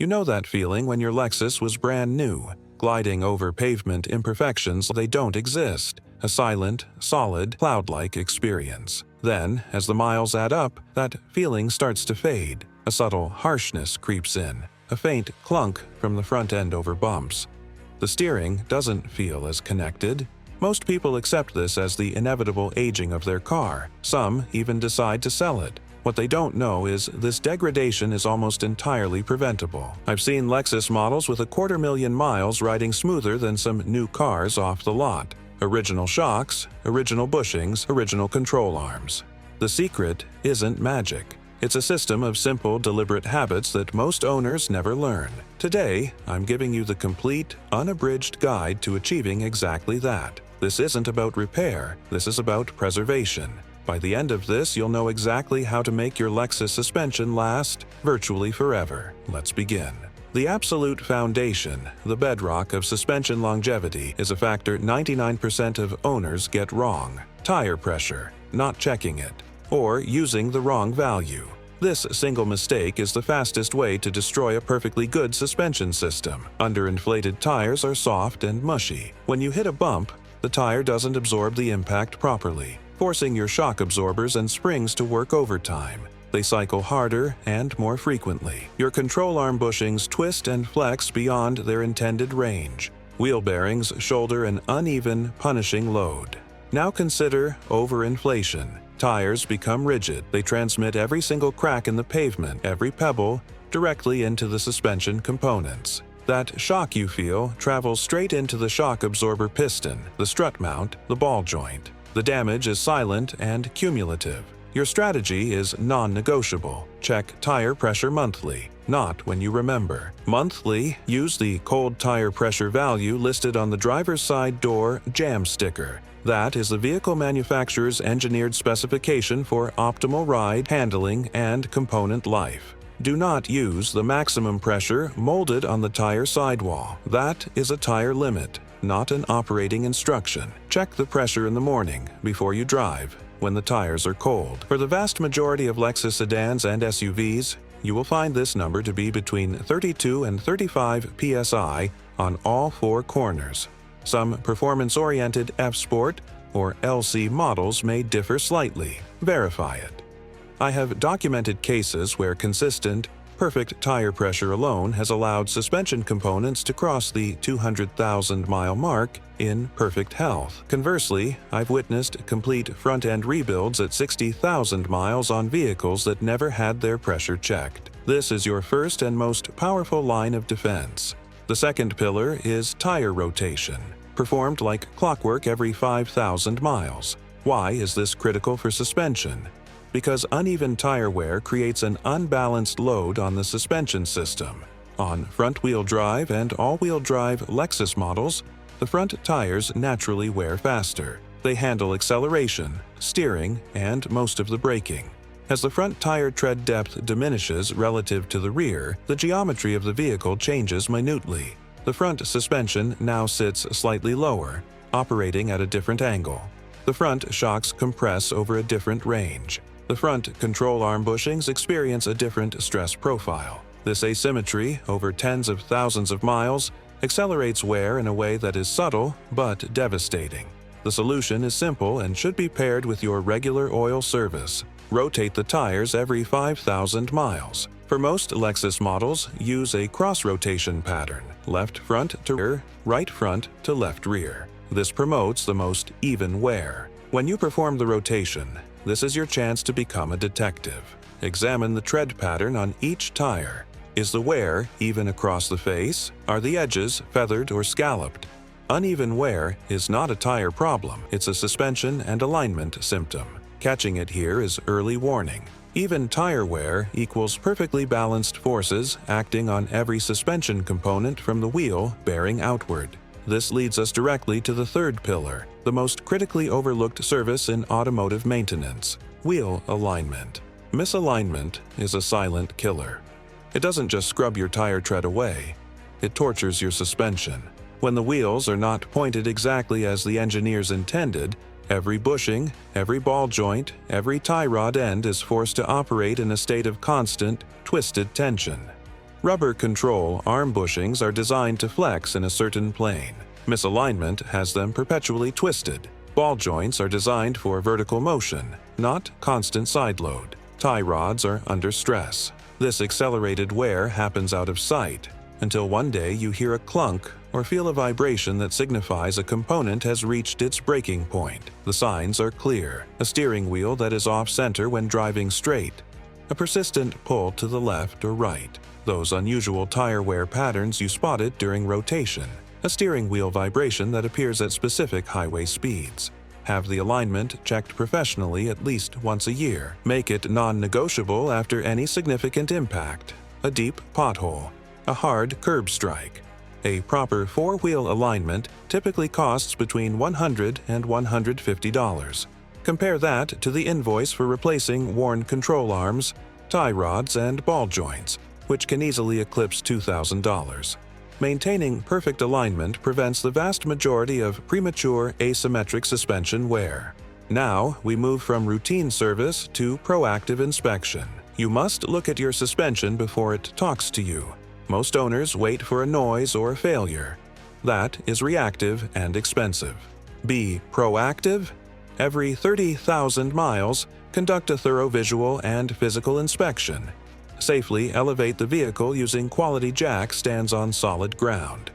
You know that feeling when your Lexus was brand new, gliding over pavement imperfections they don't exist. A silent, solid, cloud-like experience. Then, as the miles add up, that feeling starts to fade. A subtle harshness creeps in, a faint clunk from the front end over bumps. The steering doesn't feel as connected. Most people accept this as the inevitable aging of their car. Some even decide to sell it. What they don't know is this degradation is almost entirely preventable. I've seen Lexus models with 250,000 miles riding smoother than some new cars off the lot. Original shocks, original bushings, original control arms. The secret isn't magic. It's a system of simple, deliberate habits that most owners never learn. Today, I'm giving you the complete, unabridged guide to achieving exactly that. This isn't about repair, this is about preservation. By the end of this, you'll know exactly how to make your Lexus suspension last virtually forever. Let's begin. The absolute foundation, the bedrock of suspension longevity, is a factor 99% of owners get wrong: tire pressure, not checking it, or using the wrong value. This single mistake is the fastest way to destroy a perfectly good suspension system. Underinflated tires are soft and mushy. When you hit a bump, the tire doesn't absorb the impact properly, forcing your shock absorbers and springs to work overtime. They cycle harder and more frequently. Your control arm bushings twist and flex beyond their intended range. Wheel bearings shoulder an uneven, punishing load. Now consider overinflation. Tires become rigid. They transmit every single crack in the pavement, every pebble, directly into the suspension components. That shock you feel travels straight into the shock absorber piston, the strut mount, the ball joint. The damage is silent and cumulative. Your strategy is non-negotiable. Check tire pressure monthly, not when you remember. Monthly, use the cold tire pressure value listed on the driver's side door jam sticker. That is the vehicle manufacturer's engineered specification for optimal ride, handling, and component life. Do not use the maximum pressure molded on the tire sidewall. That is a tire limit, not an operating instruction. Check the pressure in the morning before you drive, when the tires are cold. For the vast majority of Lexus sedans and SUVs, you will find this number to be between 32 and 35 psi on all four corners. Some performance-oriented F-Sport or LC models may differ slightly. Verify it. I have documented cases where consistent, perfect tire pressure alone has allowed suspension components to cross the 200,000-mile mark in perfect health. Conversely, I've witnessed complete front-end rebuilds at 60,000 miles on vehicles that never had their pressure checked. This is your first and most powerful line of defense. The second pillar is tire rotation, performed like clockwork every 5,000 miles. Why is this critical for suspension? Because uneven tire wear creates an unbalanced load on the suspension system. On front-wheel drive and all-wheel drive Lexus models, the front tires naturally wear faster. They handle acceleration, steering, and most of the braking. As the front tire tread depth diminishes relative to the rear, the geometry of the vehicle changes minutely. The front suspension now sits slightly lower, operating at a different angle. The front shocks compress over a different range. The front control arm bushings experience a different stress profile. This asymmetry, over tens of thousands of miles, accelerates wear in a way that is subtle but devastating. The solution is simple and should be paired with your regular oil service. Rotate the tires every 5,000 miles. For most Lexus models, use a cross-rotation pattern, left front to rear, right front to left rear. This promotes the most even wear. When you perform the rotation, this is your chance to become a detective. Examine the tread pattern on each tire. Is the wear even across the face? Are the edges feathered or scalloped? Uneven wear is not a tire problem, it's a suspension and alignment symptom. Catching it here is early warning. Even tire wear equals perfectly balanced forces acting on every suspension component from the wheel bearing outward. This leads us directly to the third pillar, the most critically overlooked service in automotive maintenance: wheel alignment. Misalignment is a silent killer. It doesn't just scrub your tire tread away, it tortures your suspension. When the wheels are not pointed exactly as the engineers intended, every bushing, every ball joint, every tie rod end is forced to operate in a state of constant, twisted tension. Rubber control arm bushings are designed to flex in a certain plane. Misalignment has them perpetually twisted. Ball joints are designed for vertical motion, not constant side load. Tie rods are under stress. This accelerated wear happens out of sight, until one day you hear a clunk or feel a vibration that signifies a component has reached its breaking point. The signs are clear: a steering wheel that is off-center when driving straight, a persistent pull to the left or right, those unusual tire wear patterns you spotted during rotation, a steering wheel vibration that appears at specific highway speeds. Have the alignment checked professionally at least once a year. Make it non-negotiable after any significant impact: a deep pothole, a hard curb strike. A proper four-wheel alignment typically costs between $100 and $150. Compare that to the invoice for replacing worn control arms, tie rods, and ball joints, which can easily eclipse $2,000. Maintaining perfect alignment prevents the vast majority of premature asymmetric suspension wear. Now, we move from routine service to proactive inspection. You must look at your suspension before it talks to you. Most owners wait for a noise or a failure. That is reactive and expensive. Be proactive. Every 30,000 miles, conduct a thorough visual and physical inspection. Safely elevate the vehicle using quality jack stands on solid ground.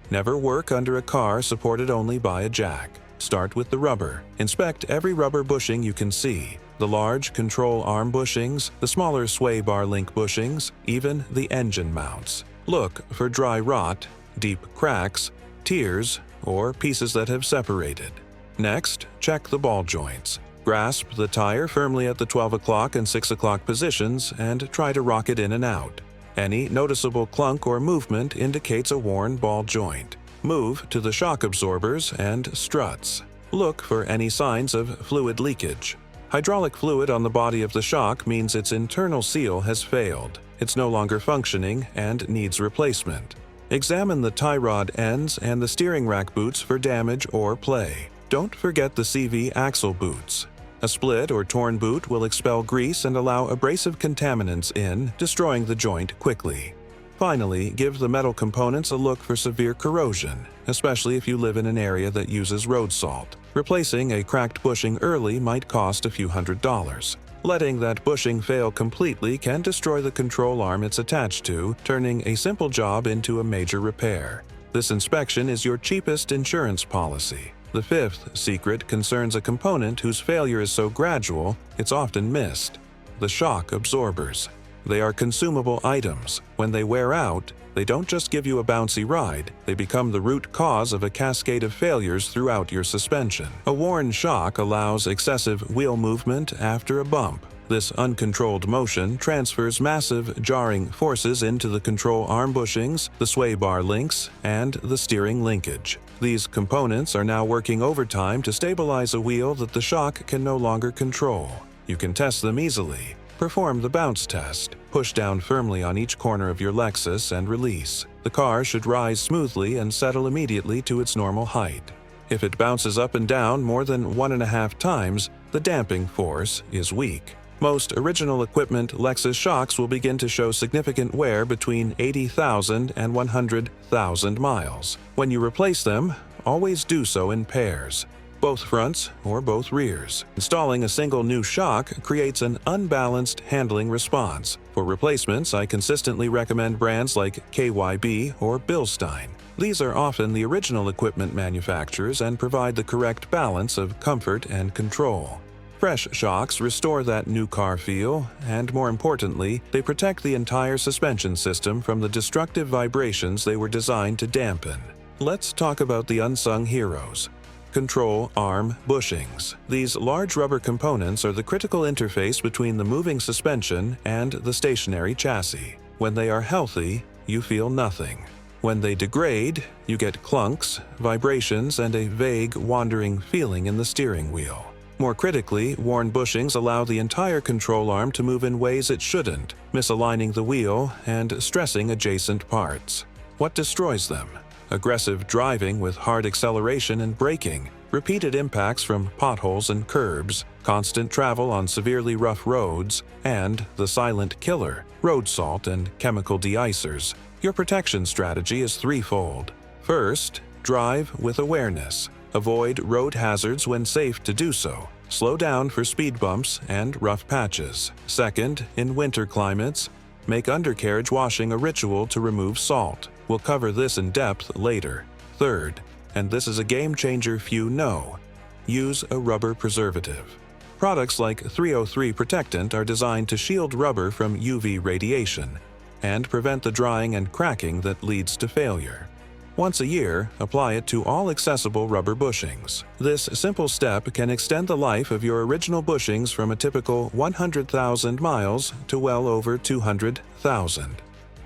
Never work under a car supported only by a jack. Start with the rubber. Inspect every rubber bushing you can see: the large control arm bushings, the smaller sway bar link bushings, even the engine mounts. Look for dry rot, deep cracks, tears, or pieces that have separated. Next, check the ball joints. Grasp the tire firmly at the 12 o'clock and 6 o'clock positions and try to rock it in and out. Any noticeable clunk or movement indicates a worn ball joint. Move to the shock absorbers and struts. Look for any signs of fluid leakage. Hydraulic fluid on the body of the shock means its internal seal has failed. It's no longer functioning and needs replacement. Examine the tie rod ends and the steering rack boots for damage or play. Don't forget the CV axle boots. A split or torn boot will expel grease and allow abrasive contaminants in, destroying the joint quickly. Finally, give the metal components a look for severe corrosion, especially if you live in an area that uses road salt. Replacing a cracked bushing early might cost a few $100s. Letting that bushing fail completely can destroy the control arm it's attached to, turning a simple job into a major repair. This inspection is your cheapest insurance policy. The fifth secret concerns a component whose failure is so gradual it's often missed: the shock absorbers. They are consumable items. When they wear out, they don't just give you a bouncy ride, they become the root cause of a cascade of failures throughout your suspension. A worn shock allows excessive wheel movement after a bump. This uncontrolled motion transfers massive, jarring forces into the control arm bushings, the sway bar links, and the steering linkage. These components are now working overtime to stabilize a wheel that the shock can no longer control. You can test them easily. Perform the bounce test. Push down firmly on each corner of your Lexus and release. The car should rise smoothly and settle immediately to its normal height. If it bounces up and down more than 1.5 times, the damping force is weak. Most original equipment Lexus shocks will begin to show significant wear between 80,000 and 100,000 miles. When you replace them, always do so in pairs, both fronts or both rears. Installing a single new shock creates an unbalanced handling response. For replacements, I consistently recommend brands like KYB or Bilstein. These are often the original equipment manufacturers and provide the correct balance of comfort and control. Fresh shocks restore that new car feel, and more importantly, they protect the entire suspension system from the destructive vibrations they were designed to dampen. Let's talk about the unsung heroes: control arm bushings. These large rubber components are the critical interface between the moving suspension and the stationary chassis. When they are healthy, you feel nothing. When they degrade, you get clunks, vibrations, and a vague, wandering feeling in the steering wheel. More critically, worn bushings allow the entire control arm to move in ways it shouldn't, misaligning the wheel and stressing adjacent parts. What destroys them? Aggressive driving with hard acceleration and braking, repeated impacts from potholes and curbs, constant travel on severely rough roads, and the silent killer, road salt and chemical de-icers. Your protection strategy is threefold. First, drive with awareness. Avoid road hazards when safe to do so. Slow down for speed bumps and rough patches. Second, in winter climates, make undercarriage washing a ritual to remove salt. We'll cover this in depth later. Third, and this is a game changer few know, use a rubber preservative. Products like 303 Protectant are designed to shield rubber from UV radiation and prevent the drying and cracking that leads to failure. Once a year, apply it to all accessible rubber bushings. This simple step can extend the life of your original bushings from a typical 100,000 miles to well over 200,000.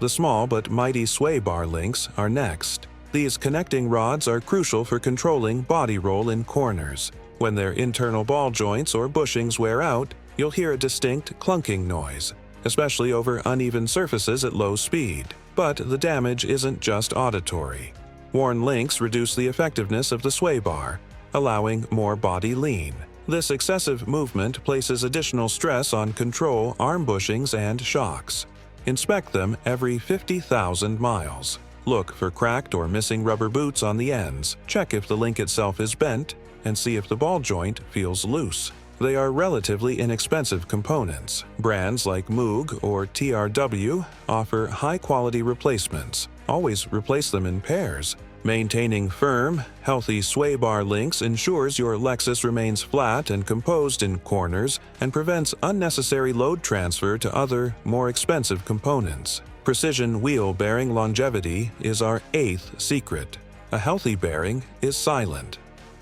The small but mighty sway bar links are next. These connecting rods are crucial for controlling body roll in corners. When their internal ball joints or bushings wear out, you'll hear a distinct clunking noise, especially over uneven surfaces at low speed. But the damage isn't just auditory. Worn links reduce the effectiveness of the sway bar, allowing more body lean. This excessive movement places additional stress on control arm bushings and shocks. Inspect them every 50,000 miles. Look for cracked or missing rubber boots on the ends. Check if the link itself is bent, and see if the ball joint feels loose. They are relatively inexpensive components. Brands like Moog or TRW offer high-quality replacements. Always replace them in pairs. Maintaining firm, healthy sway bar links ensures your Lexus remains flat and composed in corners and prevents unnecessary load transfer to other, more expensive components. Precision wheel bearing longevity is our 8th secret. A healthy bearing is silent.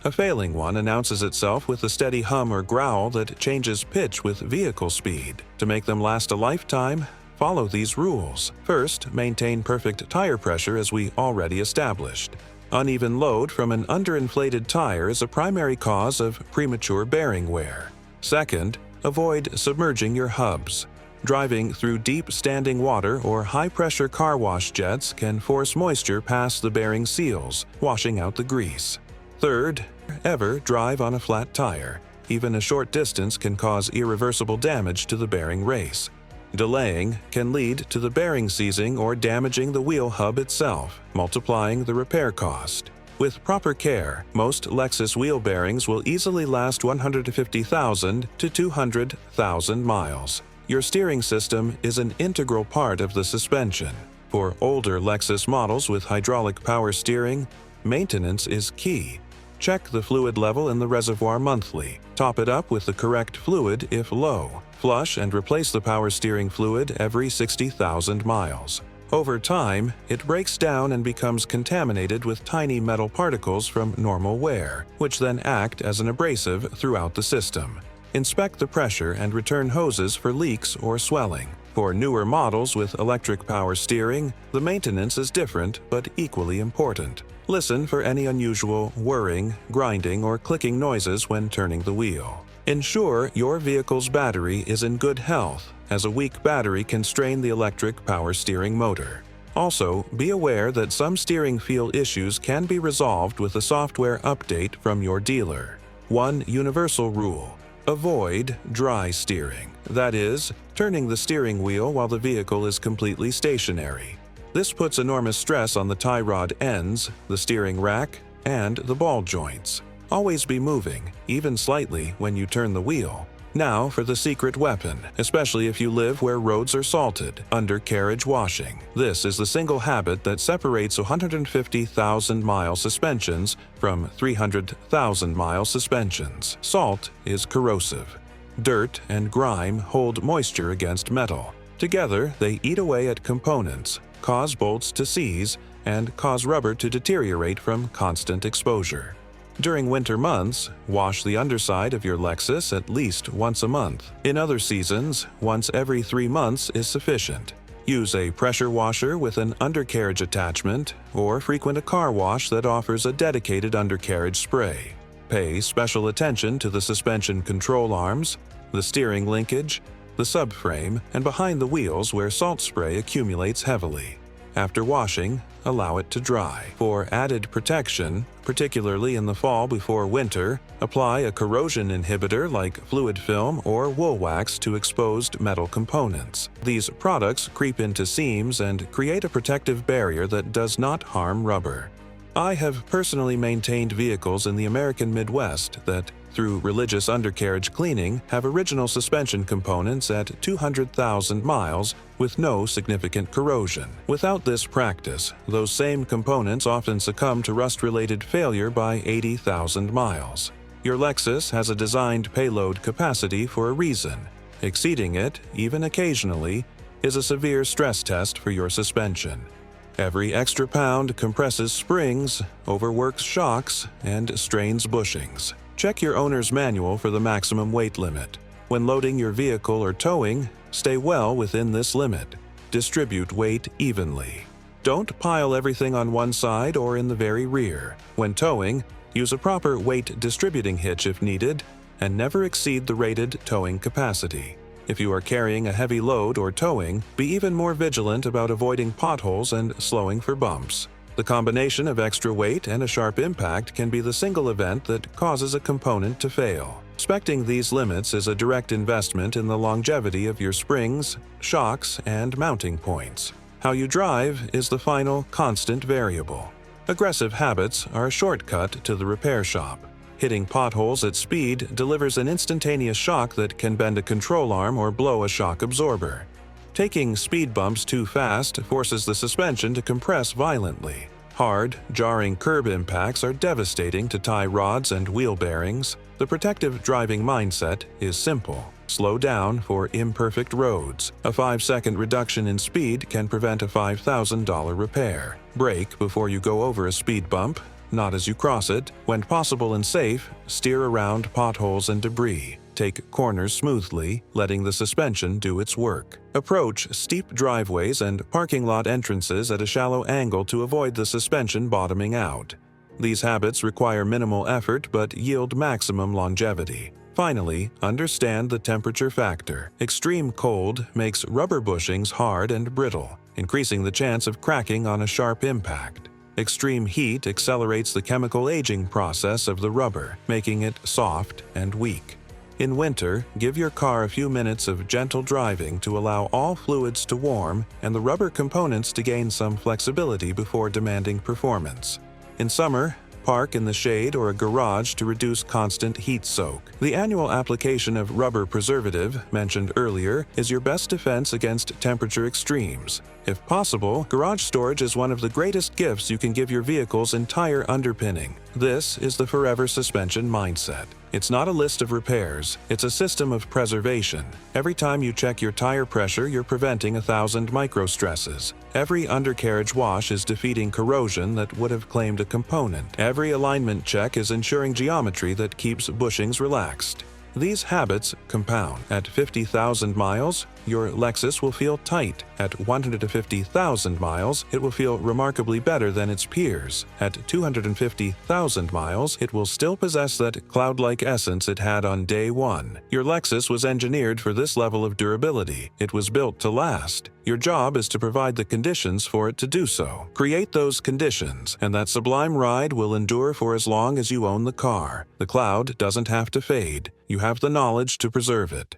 A failing one announces itself with a steady hum or growl that changes pitch with vehicle speed. To make them last a lifetime, follow these rules. First, maintain perfect tire pressure as we already established. Uneven load from an underinflated tire is a primary cause of premature bearing wear. Second, avoid submerging your hubs. Driving through deep standing water or high-pressure car wash jets can force moisture past the bearing seals, washing out the grease. Third, ever drive on a flat tire. Even a short distance can cause irreversible damage to the bearing race. Delaying can lead to the bearing seizing or damaging the wheel hub itself, multiplying the repair cost. With proper care, most Lexus wheel bearings will easily last 150,000 to 200,000 miles. Your steering system is an integral part of the suspension. For older Lexus models with hydraulic power steering, maintenance is key. Check the fluid level in the reservoir monthly. Top it up with the correct fluid if low. Flush and replace the power steering fluid every 60,000 miles. Over time, it breaks down and becomes contaminated with tiny metal particles from normal wear, which then act as an abrasive throughout the system. Inspect the pressure and return hoses for leaks or swelling. For newer models with electric power steering, the maintenance is different but equally important. Listen for any unusual whirring, grinding, or clicking noises when turning the wheel. Ensure your vehicle's battery is in good health, as a weak battery can strain the electric power steering motor. Also, be aware that some steering feel issues can be resolved with a software update from your dealer. One universal rule: avoid dry steering. That is, turning the steering wheel while the vehicle is completely stationary. This puts enormous stress on the tie rod ends, the steering rack, and the ball joints. Always be moving, even slightly, when you turn the wheel. Now for the secret weapon, especially if you live where roads are salted: undercarriage washing. This is the single habit that separates 150,000-mile suspensions from 300,000-mile suspensions. Salt is corrosive. Dirt and grime hold moisture against metal. Together, they eat away at components, cause bolts to seize, and cause rubber to deteriorate from constant exposure. During winter months, wash the underside of your Lexus at least once a month. In other seasons, once every 3 months is sufficient. Use a pressure washer with an undercarriage attachment, or frequent a car wash that offers a dedicated undercarriage spray. Pay special attention to the suspension control arms, the steering linkage, the subframe, and behind the wheels where salt spray accumulates heavily. After washing, allow it to dry. For added protection, particularly in the fall before winter, apply a corrosion inhibitor like fluid film or wool wax to exposed metal components. These products creep into seams and create a protective barrier that does not harm rubber. I have personally maintained vehicles in the American Midwest that, through religious undercarriage cleaning, have original suspension components at 200,000 miles with no significant corrosion. Without this practice, those same components often succumb to rust-related failure by 80,000 miles. Your Lexus has a designed payload capacity for a reason. Exceeding it, even occasionally, is a severe stress test for your suspension. Every extra pound compresses springs, overworks shocks, and strains bushings. Check your owner's manual for the maximum weight limit. When loading your vehicle or towing, stay well within this limit. Distribute weight evenly. Don't pile everything on one side or in the very rear. When towing, use a proper weight distributing hitch if needed, and never exceed the rated towing capacity. If you are carrying a heavy load or towing, be even more vigilant about avoiding potholes and slowing for bumps. The combination of extra weight and a sharp impact can be the single event that causes a component to fail. Respecting these limits is a direct investment in the longevity of your springs, shocks, and mounting points. How you drive is the final, constant variable. Aggressive habits are a shortcut to the repair shop. Hitting potholes at speed delivers an instantaneous shock that can bend a control arm or blow a shock absorber. Taking speed bumps too fast forces the suspension to compress violently. Hard, jarring curb impacts are devastating to tie rods and wheel bearings. The protective driving mindset is simple. Slow down for imperfect roads. A 5-second reduction in speed can prevent a $5,000 repair. Brake before you go over a speed bump, not as you cross it. When possible and safe, steer around potholes and debris. Take corners smoothly, letting the suspension do its work. Approach steep driveways and parking lot entrances at a shallow angle to avoid the suspension bottoming out. These habits require minimal effort but yield maximum longevity. Finally, understand the temperature factor. Extreme cold makes rubber bushings hard and brittle, increasing the chance of cracking on a sharp impact. Extreme heat accelerates the chemical aging process of the rubber, making it soft and weak. In winter, give your car a few minutes of gentle driving to allow all fluids to warm and the rubber components to gain some flexibility before demanding performance. In summer, park in the shade or a garage to reduce constant heat soak. The annual application of rubber preservative, mentioned earlier, is your best defense against temperature extremes. If possible, garage storage is one of the greatest gifts you can give your vehicle's entire underpinning. This is the forever suspension mindset. It's not a list of repairs, it's a system of preservation. Every time you check your tire pressure, you're preventing 1,000 microstresses. Every undercarriage wash is defeating corrosion that would have claimed a component. Every alignment check is ensuring geometry that keeps bushings relaxed. These habits compound. At 50,000 miles, your Lexus will feel tight. At 150,000 miles, it will feel remarkably better than its peers. At 250,000 miles, it will still possess that cloud-like essence it had on day one. Your Lexus was engineered for this level of durability. It was built to last. Your job is to provide the conditions for it to do so. Create those conditions, and that sublime ride will endure for as long as you own the car. The cloud doesn't have to fade. You have the knowledge to preserve it.